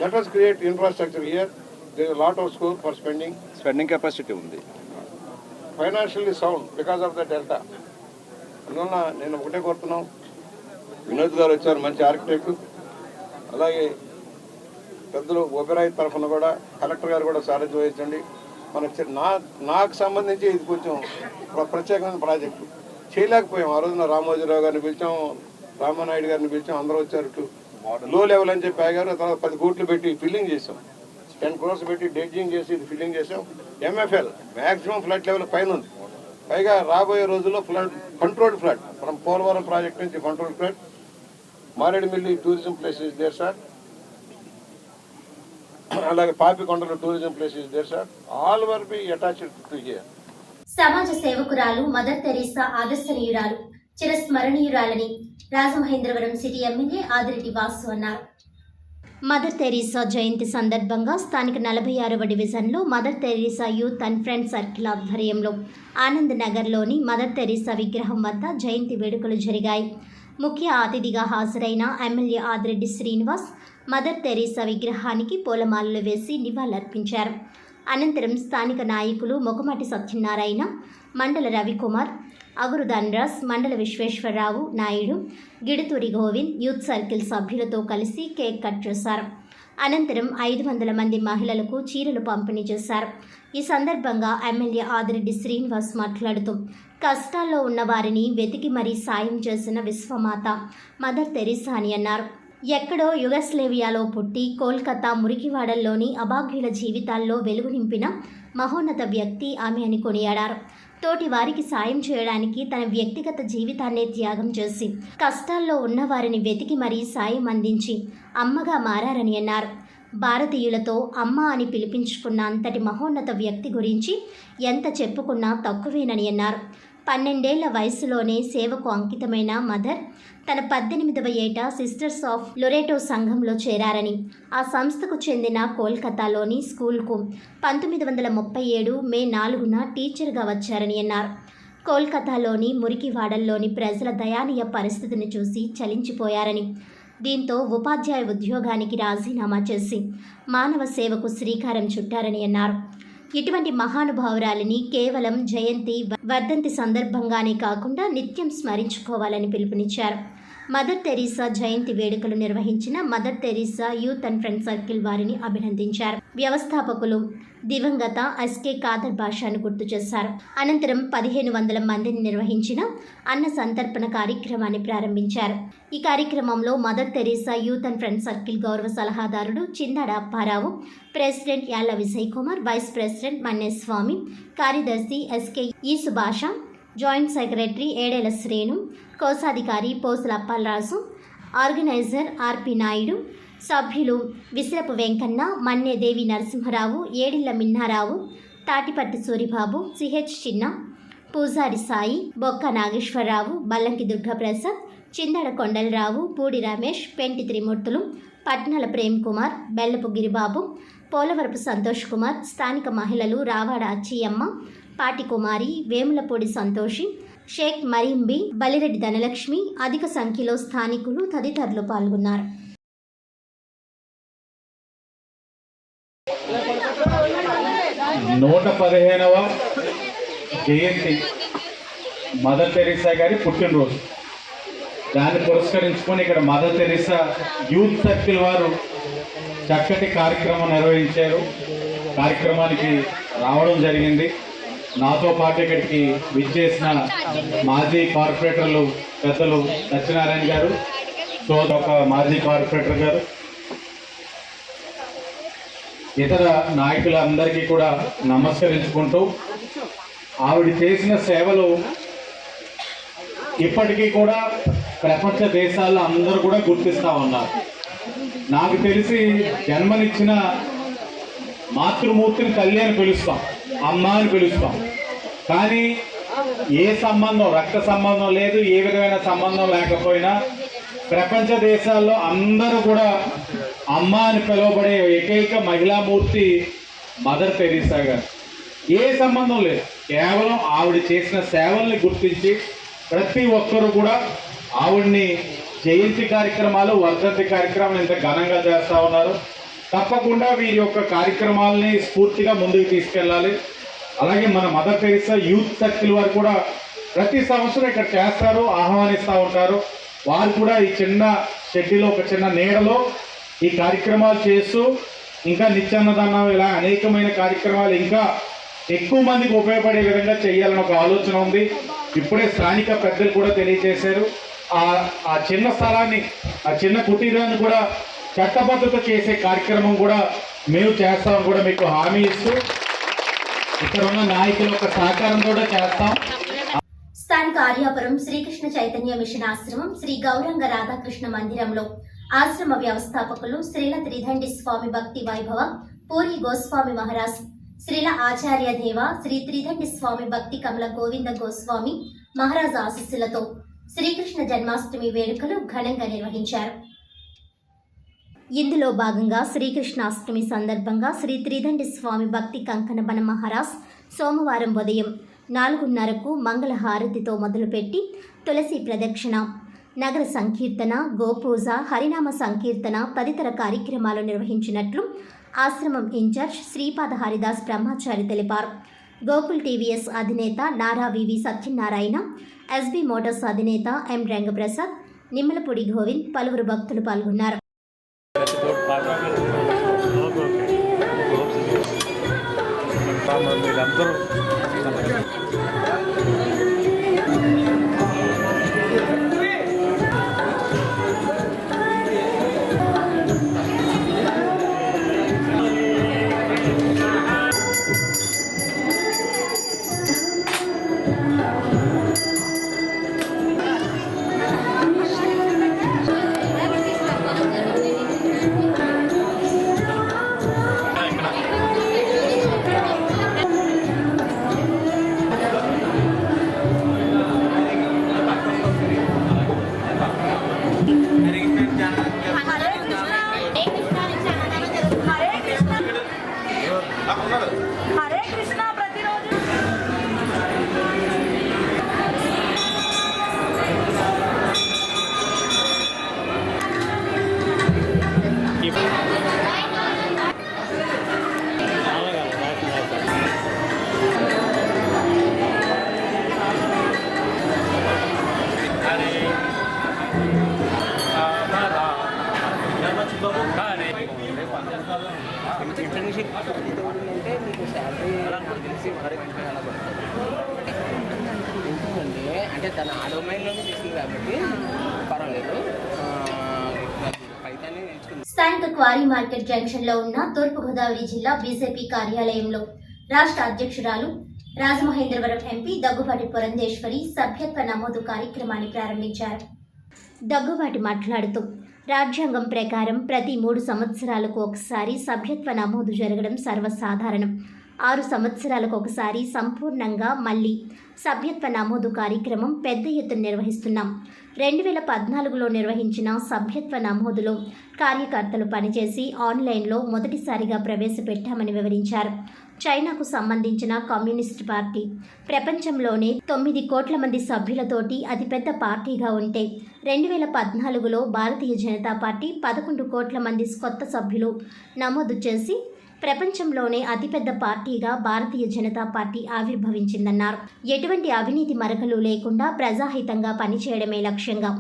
Let us create infrastructure here. There is a lot of scope for spending. Spending capacity ఉంది. Financially sound because of the delta. అందువల్ల నేను ఒకటే కోరుతున్నాం, వినోద్ గారు వచ్చారు, మంచి architect. అలాగే పెద్దలు ఒబెరాయ్ తరఫున కూడా కలెక్టర్ గారు కూడా సారథ్యం వహించండి. నాకు సంబంధించి ఇది కొంచెం ప్రత్యేకమైన ప్రాజెక్టు చేయలేకపోయాం. ఆ రోజున రామోజీరావు గారిని పిలిచాం, రామానాయుడు గారిని పిలిచాం, అందరూ వచ్చారు. లో లెవెల్ అని చెప్పి ఆగారు. తర్వాత 10 కోట్లు పెట్టి ఫిల్లింగ్ చేసాం, 10 crores పెట్టి డెడ్జింగ్ చేసి ఇది ఫిల్లింగ్ చేసాం. MFL మ్యాక్సిమం ఫ్లడ్ లెవెల్ పైన ఉంది. పైగా రాబోయే రోజుల్లో flood, controlled flood from Polavaram project నుంచి controlled flood. Maredumilli tourism place is there sir. అలాగే పాపికొండలో tourism place is there sir. All were be attached to here. సమాజ సేవకురాలు మదర్ తెరీసా ఆదర్శనీయురాలు, చిరస్మరణీయురాలని రాజమహేంద్రవరం సిటీ ఎమ్మెల్యే ఆదిరెడ్డి వాసు అన్నారు. మదర్ తెరీసా జయంతి సందర్భంగా స్థానిక 46వ డివిజన్లో Mother Teresa youth and friends circle ఆధ్వర్యంలో ఆనంద్ నగర్లోని మదర్ తెరీసా విగ్రహం వద్ద జయంతి వేడుకలు జరిగాయి. ముఖ్య అతిథిగా హాజరైన MLA Adireddy Srinivas mother Teresa విగ్రహానికి పూలమాలలు వేసి నివాళులర్పించారు. అనంతరం స్థానిక నాయకులు మొకమాటి సత్యనారాయణ, మండల రవికుమార్, అగురు ధనరాజ్, మండల విశ్వేశ్వరరావు నాయుడు, గిడుతూరి గోవింద్ యూత్ సర్కిల్ సభ్యులతో కలిసి కేక్ కట్ చేశారు. అనంతరం 500 మంది మహిళలకు చీరలు పంపిణీ చేశారు. ఈ సందర్భంగా ఎమ్మెల్యే ఆదిరెడ్డి శ్రీనివాస్ మాట్లాడుతూ, కష్టాల్లో ఉన్న వారిని వెతికి మరీ సాయం చేసిన విశ్వమాత మదర్ తెరీసా అని అన్నారు. ఎక్కడో యుగస్లేవియాలో పుట్టి కోల్కతా మురికివాడల్లోని అభాగ్యుల జీవితాల్లో వెలుగు నింపిన మహోన్నత వ్యక్తి ఆమె అని కొనియాడారు. తోటి వారికి సాయం చేయడానికి తన వ్యక్తిగత జీవితాన్నే త్యాగం చేసి కష్టాల్లో ఉన్నవారిని వెతికి మరీ సాయం అందించి అమ్మగా మారారని అన్నారు. భారతీయులతో అమ్మ అని పిలిపించుకున్న అంతటి మహోన్నత వ్యక్తి గురించి ఎంత చెప్పుకున్నా తక్కువేనని అన్నారు. 12 వయసులోనే సేవకు అంకితమైన మదర్ తన 18వ ఏట సిస్టర్స్ ఆఫ్ లొరేటో సంఘంలో చేరారని, ఆ సంస్థకు చెందిన కోల్కతాలోని స్కూల్కు 1937 మే 4న టీచర్గా వచ్చారని అన్నారు. కోల్కతాలోని మురికివాడల్లోని ప్రజల దయానీయ పరిస్థితిని చూసి చలించిపోయారని, దీంతో ఉపాధ్యాయ ఉద్యోగానికి రాజీనామా చేసి మానవ సేవకు శ్రీకారం చుట్టారని అన్నారు. ఇటువంటి మహానుభావురాలిని కేవలం జయంతి, వర్ధంతి సందర్భంగానే కాకుండా నిత్యం స్మరించుకోవాలని పిలుపునిచ్చారు. మదర్ తెరీసా జయంతి వేడుకలు నిర్వహించిన mother Teresa youth and friends circle వారిని అభినందించారు. వ్యవస్థాపకులు దివంగత ఎస్కే ఖాదర్ బాషాను గుర్తు చేశారు. అనంతరం 1500 మందిని నిర్వహించిన అన్న సంతర్పణ కార్యక్రమాన్ని ప్రారంభించారు. ఈ కార్యక్రమంలో Mother Teresa youth and friends circle గౌరవ సలహాదారుడు Chindada Apparao, president Yalla Vijay Kumar, vice president Manneswami, కార్యదర్శి ఎస్కే ఈ సుభాష, జాయింట్ సెక్రటరీ ఏడేల శ్రేణు, కోశాధికారి పోసుల అప్పాలరాజు, ఆర్గనైజర్ ఆర్పి నాయుడు, సభ్యులు విసిరపు వెంకన్న, మన్నేదేవి నరసింహరావు, ఏడిళ్ల మిన్నారావు, తాటిపట్టి సూరిబాబు, సిహెచ్ చిన్న, పూజారి సాయి, బొక్క నాగేశ్వరరావు, బల్లంకి దుర్గాప్రసాద్, చిందడ కొండలరావు, పూడి రమేష్, పెంటి త్రిమూర్తులు, పట్నాల ప్రేమ్ కుమార్, బెల్లపు గిరిబాబు, పోలవరపు సంతోష్ కుమార్, స్థానిక మహిళలు రావాడ అచ్చియమ్మ, పాటి కుమారి, వేములపూడి సంతోషి, షేక్ మరీంబి, బలిరెడ్డి ధనలక్ష్మి, అధిక సంఖ్యలో స్థానికులు తదితరులు పాల్గొన్నారు. 115వ జయంతి మదర్ తెరీసా గారి పుట్టినరోజు. దాన్ని పురస్కరించుకొని ఇక్కడ మదర్ తెరీసా యూత్ సర్కిల్ వారు చక్కటి కార్యక్రమం నిర్వహించారు. కార్యక్రమానికి రావడం జరిగింది. నాతో పాటు ఇక్కడికి విచ్చేసిన మాజీ కార్పొరేటర్లు పెద్దలు సత్యనారాయణ గారు, ఒక మాజీ కార్పొరేటర్ గారు, ఇతర నాయకులందరికీ కూడా నమస్కరించుకుంటూ, ఆవిడ చేసిన సేవలు ఇప్పటికీ కూడా ప్రపంచ దేశాల్లో అందరూ కూడా గుర్తిస్తూ ఉన్నారు. నాకు తెలిసి జన్మనిచ్చిన మాతృమూర్తిని తల్లి అని పిలుస్తాం, అమ్మ అని పిలుస్తాం. కానీ ఏ సంబంధం, రక్త సంబంధం లేదు, ఏ విధమైన సంబంధం లేకపోయినా ప్రపంచ దేశాల్లో అందరూ కూడా అమ్మ అని పిలువబడే ఏకైక మహిళామూర్తి మదర్ తెరీసా గారు. ఏ సంబంధం లేదు, కేవలం ఆవిడ చేసిన సేవల్ని గుర్తించి ప్రతి ఒక్కరూ కూడా ఆవిడ్ని జయంతి కార్యక్రమాలు, వర్ధంతి కార్యక్రమాలు ఇంత ఘనంగా చేస్తూ ఉన్నారు. తప్పకుండా వీరి యొక్క కార్యక్రమాలని స్ఫూర్తిగా ముందుకు తీసుకెళ్ళాలి. అలాగే మన మదర్ తెరీసా యూత్ సర్కిల్ వారు కూడా ప్రతి సంవత్సరం ఇక్కడ చేస్తారు, ఆహ్వానిస్తూ ఉంటారు. వారు కూడా ఈ చిన్న షెడ్యూలో, ఒక చిన్న నీడలో ఈ కార్యక్రమాలు చేస్తూ ఇంకా నిత్యాన్నదానం, ఇలా అనేకమైన కార్యక్రమాలు ఇంకా ఎక్కువ మందికి ఉపయోగపడే విధంగా చేయాలని ఒక ఆలోచన ఉంది. ఇప్పుడే స్థానిక పెద్దలు కూడా తెలియజేశారు. ఆ చిన్న స్థలాన్ని, ఆ చిన్న కుటీరాన్ని కూడా చట్టబద్ధత చేసే కార్యక్రమం కూడా మేము చేస్తామని కూడా మీకు హామీ ఇస్తూ, ఇక్కడ ఉన్న నాయకుల యొక్క సహకారం కూడా చేస్తాం. స్థానిక ఆర్యాపురం శ్రీకృష్ణ చైతన్య మిషన్ ఆశ్రమం శ్రీ గౌరంగ రాధాకృష్ణ మందిరంలో ఆశ్రమ వ్యవస్థాపకులు శ్రీల త్రిదండి స్వామి భక్తి వైభవ పూరి గోస్వామి మహారాజ్, శ్రీల ఆచార్య దేవ శ్రీ త్రిదండి స్వామి భక్తి కమల గోవింద గోస్వామి మహారాజ్ ఆశీస్సులతో శ్రీకృష్ణ జన్మాష్టమి వేడుకలు ఘనంగా నిర్వహించారు. ఇందులో భాగంగా శ్రీకృష్ణాష్టమి సందర్భంగా శ్రీ త్రిదండి స్వామి భక్తి కంకణబన మహారాజ్ సోమవారం ఉదయం 4:30కు మంగళ హారతితో మొదలుపెట్టి తులసి ప్రదక్షిణ, నగర సంకీర్తన, గోపూజ, హరినామ సంకీర్తన తదితర కార్యక్రమాలు నిర్వహించినట్లు ఆశ్రమం ఇన్ఛార్జ్ శ్రీపాద హరిదాస్ బ్రహ్మచారి తెలిపారు. గోకుల్ టీవీఎస్ అధినేత నారా వివి సత్యనారాయణ, ఎస్బీ మోటార్స్ అధినేత ఎం రంగప్రసాద్, నిమ్మలపూడి గోవింద్, పలువురు భక్తులు పాల్గొన్నారు. అంటే తన ఆడోమైన్లోనే చేసింది కాబట్టి పర్వాలేదు. పైతానే నేర్చుకుంది. స్థానిక క్వారీ మార్కెట్ జంక్షన్ లో ఉన్న తూర్పుగోదావరి జిల్లా బీజేపీ కార్యాలయంలో రాష్ట్ర అధ్యక్షురాలు రాజమహేంద్రవరం ఎంపీ దగ్గుబాటి పురంధేశ్వరి సభ్యత్వ నమోదు కార్యక్రమాన్ని ప్రారంభించారు. దగ్గుబాటి మాట్లాడుతూ రాజ్యాంగం ప్రకారం ప్రతి 3 సంవత్సరాలకు ఒకసారి సభ్యత్వ నమోదు జరగడం సర్వసాధారణం. 6 సంవత్సరాలకు ఒకసారి సంపూర్ణంగా మళ్ళీ సభ్యత్వ నమోదు కార్యక్రమం పెద్ద ఎత్తున నిర్వహిస్తున్నాం. 2014లో నిర్వహించిన సభ్యత్వ నమోదులో కార్యకర్తలు పనిచేసి ఆన్లైన్లో మొదటిసారిగా ప్రవేశపెట్టామని వివరించారు. చైనాకు సంబంధించిన కమ్యూనిస్ట్ పార్టీ ప్రపంచంలోనే 9 కోట్ల మంది సభ్యులతోటి అతిపెద్ద పార్టీగా ఉంటే 2014లో భారతీయ జనతా పార్టీ 11 కోట్ల మంది కొత్త సభ్యులు నమోదు చేసి ప్రపంచంలోనే అతిపెద్ద పార్టీగా భారతీయ జనతా పార్టీ ఆవిర్భవించిందన్నారు. ఎటువంటి అవినీతి మరకలు లేకుండా ప్రజాహితంగా పనిచేయడమే లక్ష్యంగా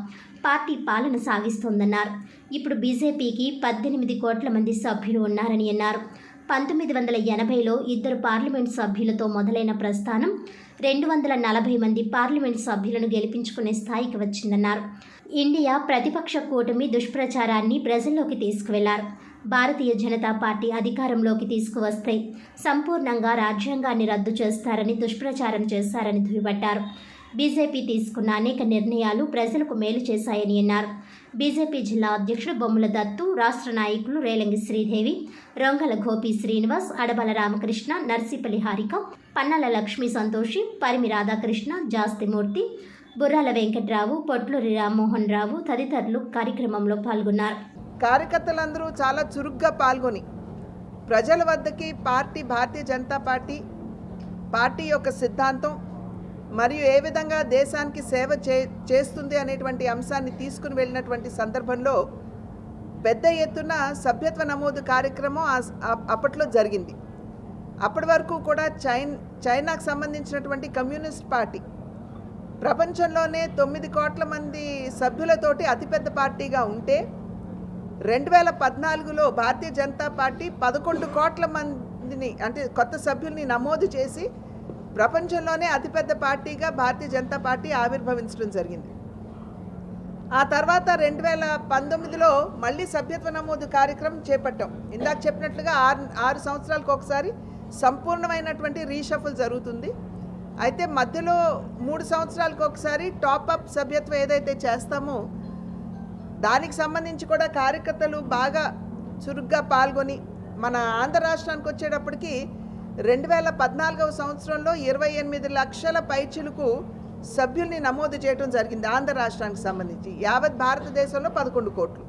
పార్టీ పాలన సాగిస్తోందన్నారు. ఇప్పుడు బీజేపీకి 18 కోట్ల మంది సభ్యులు ఉన్నారని అన్నారు. 1980లో 2 పార్లమెంట్ సభ్యులతో మొదలైన ప్రస్థానం 240 మంది పార్లమెంట్ సభ్యులను గెలిపించుకునే స్థాయికి వచ్చిందన్నారు. ఇండియా ప్రతిపక్ష కూటమి దుష్ప్రచారాన్ని ప్రజల్లోకి తీసుకువెళ్లారు. భారతీయ జనతా పార్టీ అధికారంలోకి తీసుకువస్తే సంపూర్ణంగా రాజ్యాంగాన్ని రద్దు చేస్తారని దుష్ప్రచారం చేశారని దుయ్యబట్టారు. బీజేపీ తీసుకున్న అనేక నిర్ణయాలు ప్రజలకు మేలు చేశాయని అన్నారు. బీజేపీ జిల్లా అధ్యక్షుడు బొమ్మల దత్తు, రాష్ట్ర నాయకులు రేలంగి శ్రీదేవి, రొంగల గోపి శ్రీనివాస్, అడబల రామకృష్ణ, నర్సీపల్లి హారిక, పన్నాల లక్ష్మీ సంతోషి, పరిమి రాధాకృష్ణ, జాస్తిమూర్తి, బుర్రాల వెంకట్రావు, పొట్లూరి రామ్మోహన్ రావు తదితరులు కార్యక్రమంలో పాల్గొన్నారు. కార్యకర్తలందరూ చాలా చురుగ్గా పాల్గొని ప్రజల వద్దకి భారతీయ జనతా పార్టీ యొక్క సిద్ధాంతం మరియు ఏ విధంగా దేశానికి సేవ చేస్తుంది అనేటువంటి అంశాన్ని తీసుకుని వెళ్ళినటువంటి సందర్భంలో పెద్ద ఎత్తున సభ్యత్వ నమోదు కార్యక్రమం అప్పట్లో జరిగింది. అప్పటి వరకు కూడా చైనాకు సంబంధించినటువంటి కమ్యూనిస్ట్ పార్టీ ప్రపంచంలోనే 9 కోట్ల మంది సభ్యులతోటి అతిపెద్ద పార్టీగా ఉంటే 2014లో భారతీయ జనతా పార్టీ 11 కోట్ల మందిని అంటే కొత్త సభ్యుల్ని నమోదు చేసి ప్రపంచంలోనే అతిపెద్ద పార్టీగా భారతీయ జనతా పార్టీ ఆవిర్భవించడం జరిగింది. ఆ తర్వాత 2019లో మళ్ళీ సభ్యత్వ నమోదు కార్యక్రమం చేపట్టాం. ఇందాక చెప్పినట్లుగా 6 సంవత్సరాలకు ఒకసారి సంపూర్ణమైనటువంటి రీషఫుల్ జరుగుతుంది. అయితే మధ్యలో 3 సంవత్సరాలకు ఒకసారి టాప్అప్ సభ్యత్వం ఏదైతే చేస్తామో దానికి సంబంధించి కూడా కార్యకర్తలు బాగా చురుగ్గా పాల్గొని మన ఆంధ్ర రాష్ట్రానికి వచ్చేటప్పటికి 2014వ సంవత్సరంలో 28 లక్షల పైచిలకు సభ్యుల్ని నమోదు చేయడం జరిగింది ఆంధ్ర రాష్ట్రానికి సంబంధించి. యావత్ భారతదేశంలో 11 కోట్లు.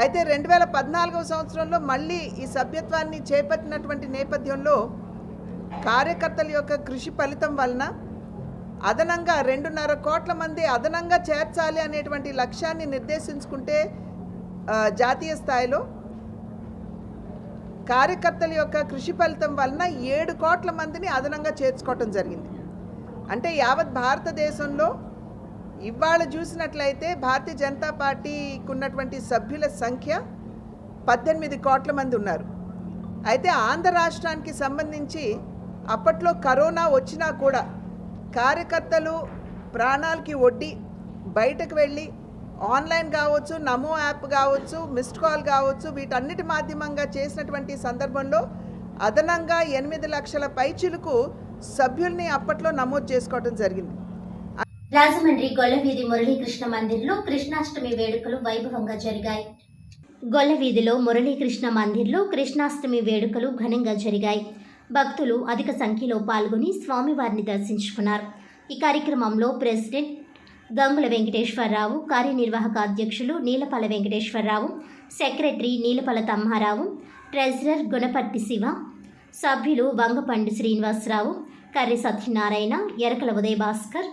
అయితే 2014వ సంవత్సరంలో మళ్ళీ ఈ సభ్యత్వాన్ని చేపట్టినటువంటి నేపథ్యంలో కార్యకర్తల యొక్క కృషి ఫలితం వలన అదనంగా 2.5 కోట్ల మంది అదనంగా చేర్చాలి అనేటువంటి లక్ష్యాన్ని నిర్దేశించుకుంటే జాతీయ స్థాయిలో కార్యకర్తల యొక్క కృషి ఫలితం వలన 7 కోట్ల మందిని అదనంగా చేర్చుకోవటం జరిగింది. అంటే యావత్ భారతదేశంలో ఇవాళ చూసినట్లయితే భారతీయ జనతా పార్టీకి ఉన్నటువంటి సభ్యుల సంఖ్య 18 కోట్ల మంది ఉన్నారు. అయితే ఆంధ్ర రాష్ట్రానికి సంబంధించి అప్పట్లో కరోనా వచ్చినా కూడా కార్యకర్తలు ప్రాణాలకి ఒడ్డి బయటకు వెళ్ళి ఆన్లైన్ కావచ్చు, నమో యాప్ కావచ్చు, మిస్డ్ కాల్ కావచ్చు, వీటన్నిటి మాధ్యమంగా చేసినటువంటి సందర్భంలో అదనంగా 8 లక్షల పైచిలకు సభ్యుల్ని అప్పట్లో నమోదు చేసుకోవడం జరిగింది. రాజమండ్రి గొల్లవీధి మురళీకృష్ణ మందిర్లో కృష్ణాష్టమి వేడుకలు వైభవంగా జరిగాయి. గొల్లవీధిలో మురళీకృష్ణ మందిర్లో కృష్ణాష్టమి వేడుకలు ఘనంగా జరిగాయి. భక్తులు అధిక సంఖ్యలో పాల్గొని స్వామివారిని దర్శించుకున్నారు. ఈ కార్యక్రమంలో ప్రెసిడెంట్ గంగుల వెంకటేశ్వరరావు, కార్యనిర్వాహక అధ్యక్షులు నీలపల వెంకటేశ్వరరావు, సెక్రటరీ నీలపల తమ్మారావు, ట్రెజరర్ గుణపర్తి శివ, సభ్యులు వంగపండు శ్రీనివాసరావు, కర్రి సత్యనారాయణ, ఎరకల ఉదయ భాస్కర్,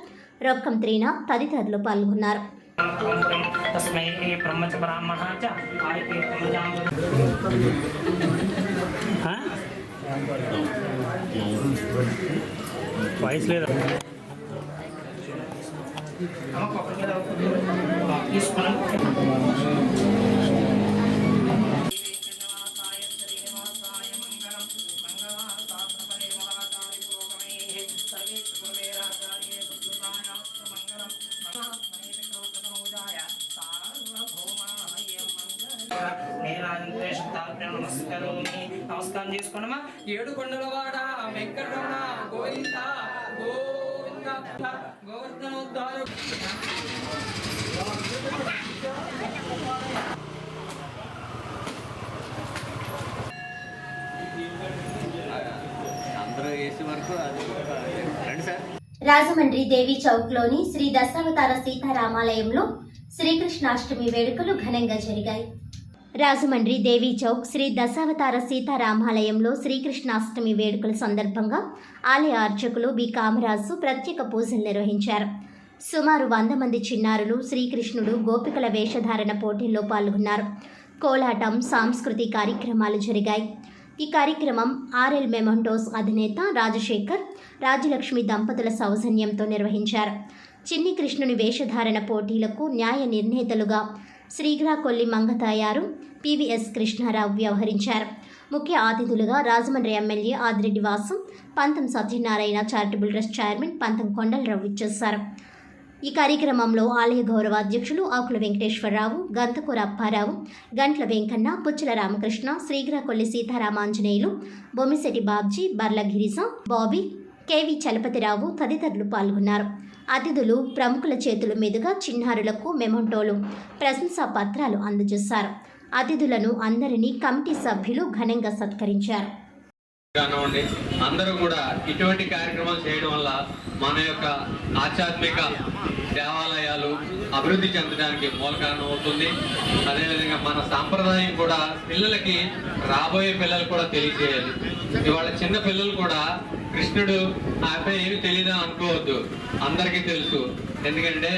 రొక్కం త్రీనా తదితరులు పాల్గొన్నారు. వాయిస్ లేదా నమస్కారం చేసుకోండమ్మా. 7 కొండలవాడ వెంకటరమణ గోవింద గోవింద గోవర్ధనోద్ధారు. అందరూ వేసే వరకు అది రండి సార్. రాజమండ్రి దేవి చౌక్ లోని శ్రీ దశావతార సీతారామాలయంలో శ్రీకృష్ణాష్టమి వేడుకలు ఘనంగా జరిగాయి. రాజమండ్రి దేవి చౌక్ శ్రీ దశావతార సీతారామాలయంలో శ్రీకృష్ణాష్టమి వేడుకల సందర్భంగా ఆలయ అర్చకులు బి కామరాజు ప్రత్యేక పూజలు నిర్వహించారు. సుమారు 100 మంది చిన్నారులు శ్రీకృష్ణుడు గోపికల వేషధారణ పోటీల్లో పాల్గొన్నారు. కోలాటం, సాంస్కృతిక కార్యక్రమాలు జరిగాయి. ఈ కార్యక్రమం ఆర్ఎల్ మెమంటోస్ అధినేత రాజశేఖర్, రాజలక్ష్మి దంపతుల సౌజన్యంతో నిర్వహించారు. చిన్ని కృష్ణుని వేషధారణ పోటీలకు న్యాయ నిర్ణేతలుగా శ్రీగ్రాకొల్లి మంగతాయారు, పివిఎస్ కృష్ణారావు వ్యవహరించారు. ముఖ్య అతిథులుగా రాజమండ్రి ఎమ్మెల్యే ఆదిరెడ్డి వాసం, పంతం సత్యనారాయణ చారిటబుల్ ట్రస్ట్ చైర్మన్ పంతం కొండలరావు ఇచ్చేశారు. ఈ కార్యక్రమంలో ఆలయ గౌరవ అధ్యక్షులు ఆకుల వెంకటేశ్వరరావు, గంతకూర అప్పారావు, గంట్ల వెంకన్న, పుచ్చల రామకృష్ణ, శ్రీగ్రాకొల్లి సీతారామాంజనేయులు, బొమ్మిశెట్టి బాబ్జీ, బర్ల గిరిజ, బాబీ, కేవి చలపతిరావు తదితరులు పాల్గొన్నారు. అతిథులు ప్రముఖుల చేతుల మీదుగా చిన్నారులకు మెమంటోలు, ప్రశంసా పత్రాలు అందజేశారు. అతిథులను అందరినీ కమిటీ సభ్యులు ఘనంగా సత్కరించారు. కానివ్వండి, అందరూ కూడా ఇటువంటి కార్యక్రమాలు చేయడం వల్ల మన యొక్క ఆధ్యాత్మిక దేవాలయాలు అభివృద్ధి చెందడానికి మూల కారణం అవుతుంది. అదేవిధంగా మన సాంప్రదాయం కూడా పిల్లలకి, రాబోయే పిల్లలు కూడా తెలియజేయాలి. ఇవాళ చిన్న పిల్లలు కూడా కృష్ణుడు ఆపై ఏమి తెలియదని అనుకోవద్దు, అందరికీ తెలుసు. ఎందుకంటే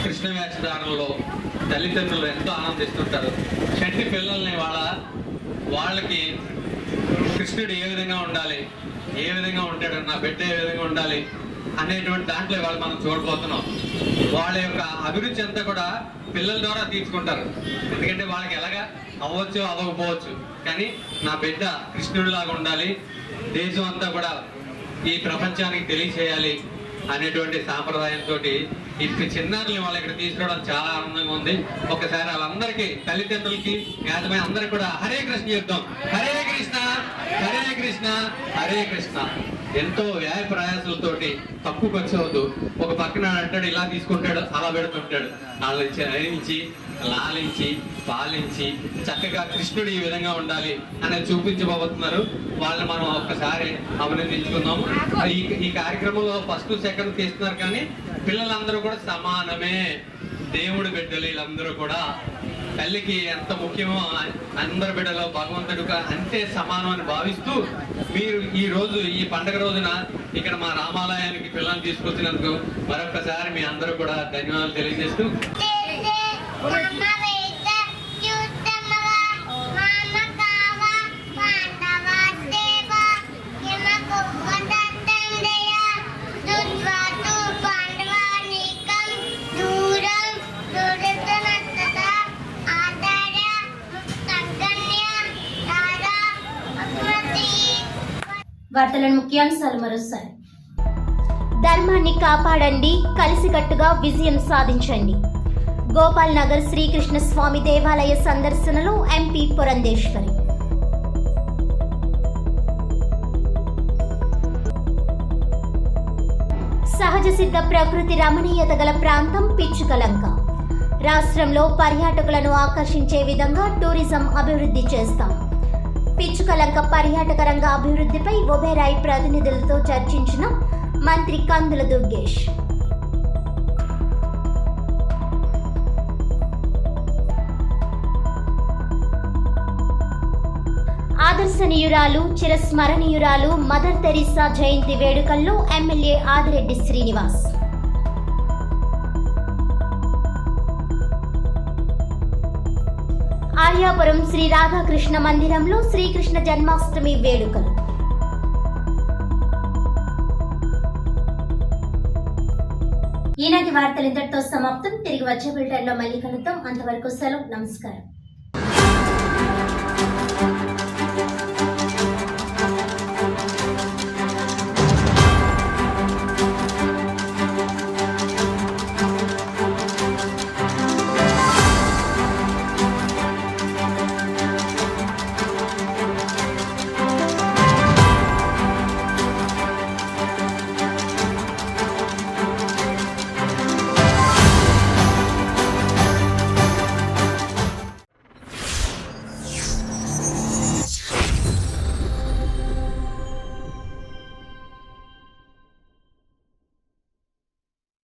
కృష్ణ వేషధారణలో తల్లిదండ్రులు ఎంతో ఆనందిస్తుంటారు. చంటి పిల్లల్ని వాళ్ళకి కృష్ణుడు ఏ విధంగా ఉండాలి, ఏ విధంగా ఉంటాడు, నా బిడ్డ ఏ విధంగా ఉండాలి అనేటువంటి దాంట్లో వాళ్ళు మనం చూడబోతున్నాం. వాళ్ళ యొక్క అభిరుచి అంతా కూడా పిల్లల ద్వారా తీర్చుకుంటారు. ఎందుకంటే వాళ్ళకి ఎలాగా అవ్వచ్చు, అవ్వకపోవచ్చు, కానీ నా బిడ్డ కృష్ణుడిలాగా ఉండాలి, దేశం అంతా కూడా ఈ ప్రపంచానికి తెలియచేయాలి అనేటువంటి సాంప్రదాయంతో ఈ చిన్నారుల్ని వాళ్ళు ఇక్కడ తీసుకోవడం చాలా ఆనందంగా ఉంది. ఒకసారి వాళ్ళందరికీ, తల్లిదండ్రులకి, యాజమాన్యం అందరికీ కూడా హరే కృష్ణ చెప్తాం. హరే కృష్ణ, హరే కృష్ణ, హరే కృష్ణ. ఎంతో వ్యయ ప్రయాసాలతోటి తక్కువ ఖర్చు అవుతూ ఒక పక్కన అంటాడు, ఇలా తీసుకుంటాడు, అలా పెడుతుంటాడు. వాళ్ళని లాలించి పాలించి చక్కగా కృష్ణుడు ఈ విధంగా ఉండాలి అనేది చూపించబోతున్నారు. వాళ్ళని మనం ఒక్కసారి అభినందించుకుందాము. ఈ కార్యక్రమంలో ఫస్ట్, సెకండ్ తీస్తున్నారు, కానీ పిల్లలందరూ కూడా సమానమే. దేవుడి బిడ్డలు వీళ్ళందరూ కూడా. తల్లికి ఎంత ముఖ్యమో అందరి బిడ్డలో భగవంతుడు అంతే సమానం అని భావిస్తూ మీరు ఈ రోజు, ఈ పండుగ రోజున ఇక్కడ మా రామాలయానికి పిల్లల్ని తీసుకొచ్చినందుకు మరొకసారి మీ అందరూ కూడా ధన్యవాదాలు తెలియజేస్తూ, వార్తలను ముఖ్యాంశాలు మరోసారి. ధర్మాన్ని కాపాడండి, కలిసికట్టుగా విజయం సాధించండి. గోపాల్ నగర్ శ్రీకృష్ణ స్వామి దేవాలయ సందర్శనలో ఎంపీ పురంధేశ్వరి. సహజ సిద్ధ ప్రకృతి రమణీయత గల ప్రాంతం పిచ్చుకలంక. రాష్ట్రంలో పర్యాటకులను ఆకర్షించే విధంగా టూరిజం అభివృద్ధి చేస్తాం. పిచ్చుకలంక పర్యాటక రంగ అభివృద్ధిపై ఒబెరాయ్ ప్రతినిధులతో చర్చించిన మంత్రి కందుల దుర్గేష్. ఆదర్శనీయురాలు, చిరస్మరణీయురాలు మదర్ తెరీసా జయంతి వేడుకల్లో ఎమ్మెల్యే ఆదిరెడ్డి శ్రీనివాస్. ఆర్యాపురం శ్రీ రాధాకృష్ణ మందిరంలో శ్రీకృష్ణ జన్మాష్టమి వేడుకలు. ఈనాటి వార్తలు ఇంతటితో సమాప్తం. తిరిగి వచ్చే బులెటిన్లో మళ్ళీ కలుద్దాం. అంతవరకు సెలవు. నమస్కారం.